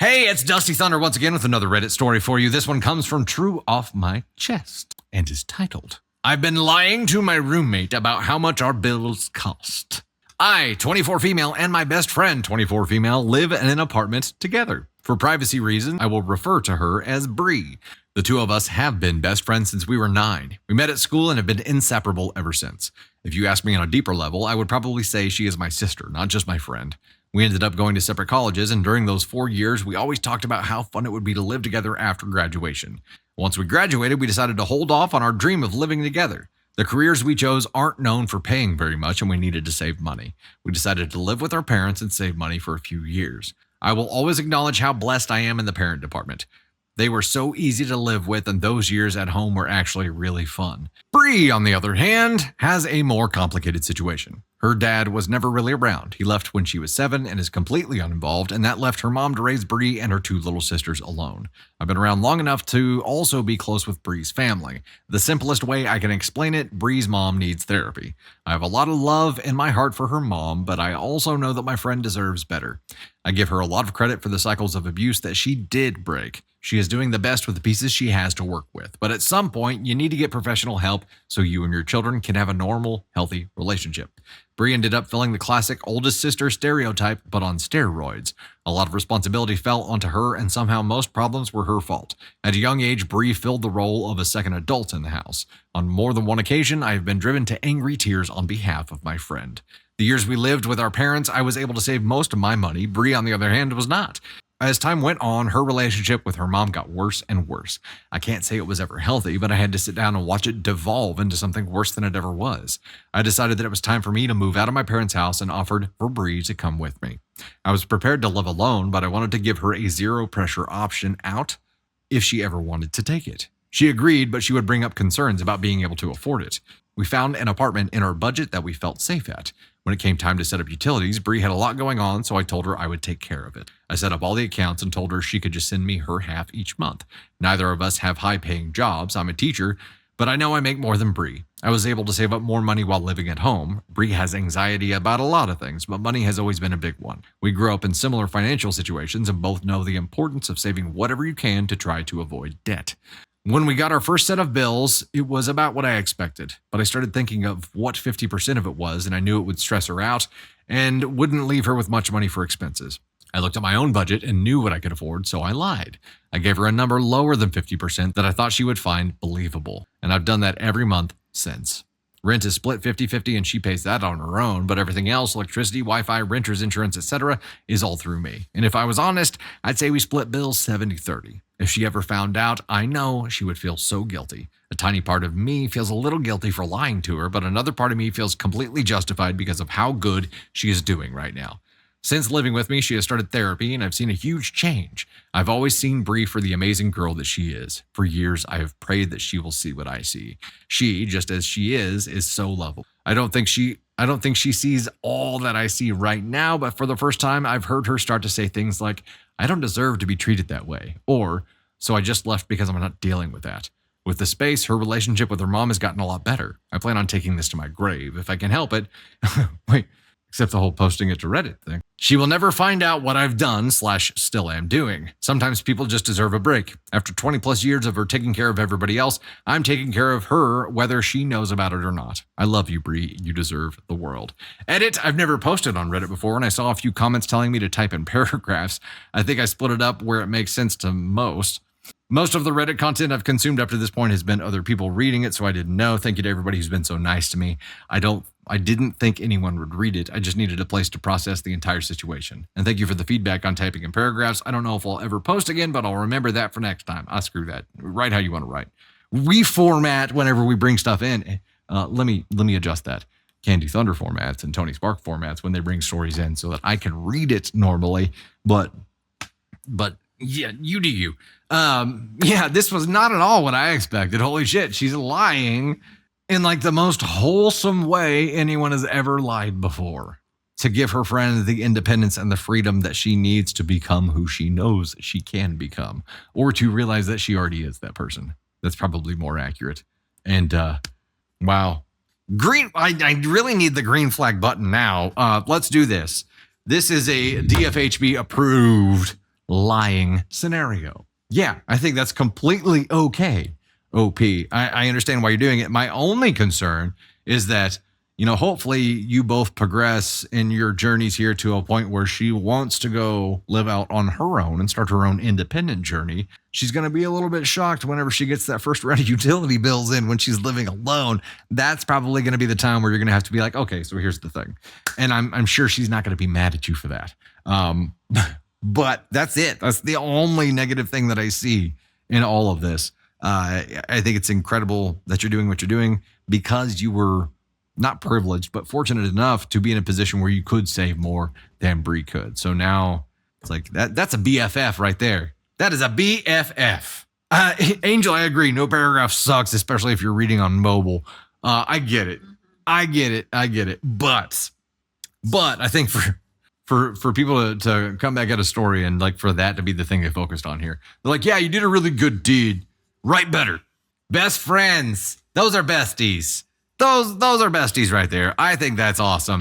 Hey, it's Dusty Thunder once again with another Reddit story for you. This one comes from True Off My Chest and is titled, I've been lying to my roommate about how much our bills cost. I, 24 female, and my best friend, 24 female, live in an apartment together. For privacy reasons, I will refer to her as Bree. The two of us have been best friends since we were 9. We met at school and have been inseparable ever since. If you ask me on a deeper level, I would probably say she is my sister, not just my friend. We ended up going to separate colleges, and during those 4 years, we always talked about how fun it would be to live together after graduation. Once we graduated, we decided to hold off on our dream of living together. The careers we chose aren't known for paying very much, and we needed to save money. We decided to live with our parents and save money for a few years. I will always acknowledge how blessed I am in the parent department. They were so easy to live with, and those years at home were actually really fun. Bree, on the other hand, has a more complicated situation. Her dad was never really around. He left when she was 7 and is completely uninvolved, and that left her mom to raise Bree and her 2 little sisters alone. I've been around long enough to also be close with Bree's family. The simplest way I can explain it, Bree's mom needs therapy. I have a lot of love in my heart for her mom, but I also know that my friend deserves better. I give her a lot of credit for the cycles of abuse that she did break. She is doing the best with the pieces she has to work with. But at some point, you need to get professional help so you and your children can have a normal, healthy relationship. Bree ended up filling the classic oldest sister stereotype, but on steroids. A lot of responsibility fell onto her, and somehow most problems were her fault. At a young age, Bree filled the role of a second adult in the house. On more than one occasion, I have been driven to angry tears on behalf of my friend. The years we lived with our parents, I was able to save most of my money. Bree, on the other hand, was not. As time went on, her relationship with her mom got worse and worse. I can't say it was ever healthy, but I had to sit down and watch it devolve into something worse than it ever was. I decided that it was time for me to move out of my parents' house and offered for Bree to come with me. I was prepared to live alone, but I wanted to give her a zero pressure option out if she ever wanted to take it. She agreed, but she would bring up concerns about being able to afford it. We found an apartment in our budget that we felt safe at. When it came time to set up utilities, Bree had a lot going on, so I told her I would take care of it. I set up all the accounts and told her she could just send me her half each month. Neither of us have high-paying jobs. I'm a teacher, but I know I make more than Bree. I was able to save up more money while living at home. Bree has anxiety about a lot of things, but money has always been a big one. We grew up in similar financial situations and both know the importance of saving whatever you can to try to avoid debt. When we got our first set of bills, it was about what I expected, but I started thinking of what 50% of it was, and I knew it would stress her out and wouldn't leave her with much money for expenses. I looked at my own budget and knew what I could afford, so I lied. I gave her a number lower than 50% that I thought she would find believable, and I've done that every month since. Rent is split 50-50 and she pays that on her own, but everything else, electricity, Wi-Fi, renter's insurance, etc., is all through me. And if I was honest, I'd say we split bills 70-30. If she ever found out, I know she would feel so guilty. A tiny part of me feels a little guilty for lying to her, but another part of me feels completely justified because of how good she is doing right now. Since living with me, she has started therapy, and I've seen a huge change. I've always seen Bree for the amazing girl that she is. For years, I have prayed that she will see what I see. She, just as she is so lovable. I don't think she sees all that I see right now, but for the first time, I've heard her start to say things like, I don't deserve to be treated that way, or, so I just left because I'm not dealing with that. With the space, her relationship with her mom has gotten a lot better. I plan on taking this to my grave if I can help it. Wait. Except the whole posting it to Reddit thing. She will never find out what I've done / still am doing. Sometimes people just deserve a break. After 20 plus years of her taking care of everybody else, I'm taking care of her whether she knows about it or not. I love you, Bree. You deserve the world. Edit, I've never posted on Reddit before, and I saw a few comments telling me to type in paragraphs. I think I split it up where it makes sense to most. Most of the Reddit content I've consumed up to this point has been other people reading it, so I didn't know. Thank you to everybody who's been so nice to me. I didn't think anyone would read it. I just needed a place to process the entire situation. And thank you for the feedback on typing in paragraphs. I don't know if I'll ever post again, but I'll remember that for next time. Screw that. Write how you want to write. We format whenever we bring stuff in. Let me adjust that. Candy Thunder formats and Tony Spark formats when they bring stories in so that I can read it normally. But yeah, you do you. Yeah, this was not at all what I expected. Holy shit, she's lying in like the most wholesome way anyone has ever lied before. To give her friend the independence and the freedom that she needs to become who she knows she can become. Or to realize that she already is that person. That's probably more accurate. And wow. Green, I really need the green flag button now. Let's do this. This is a DFHB approved lying scenario. Yeah, I think that's completely okay. OP. I understand why you're doing it. My only concern is that, hopefully you both progress in your journeys here to a point where she wants to go live out on her own and start her own independent journey. She's going to be a little bit shocked whenever she gets that first round of utility bills in when she's living alone. That's probably going to be the time where you're going to have to be like, okay, so here's the thing. And I'm sure she's not going to be mad at you for that. But that's it. That's the only negative thing that I see in all of this. I think it's incredible that you're doing what you're doing because you were not privileged, but fortunate enough to be in a position where you could save more than Bree could. So now it's like that's a BFF right there. That is a BFF. Angel, I agree. No paragraph sucks, especially if you're reading on mobile. I get it. But I think for people to come back at a story and like for that to be the thing they focused on here, they're like, yeah, you did a really good deed. Write better. Best friends. Those are besties. Those are besties right there. I think that's awesome.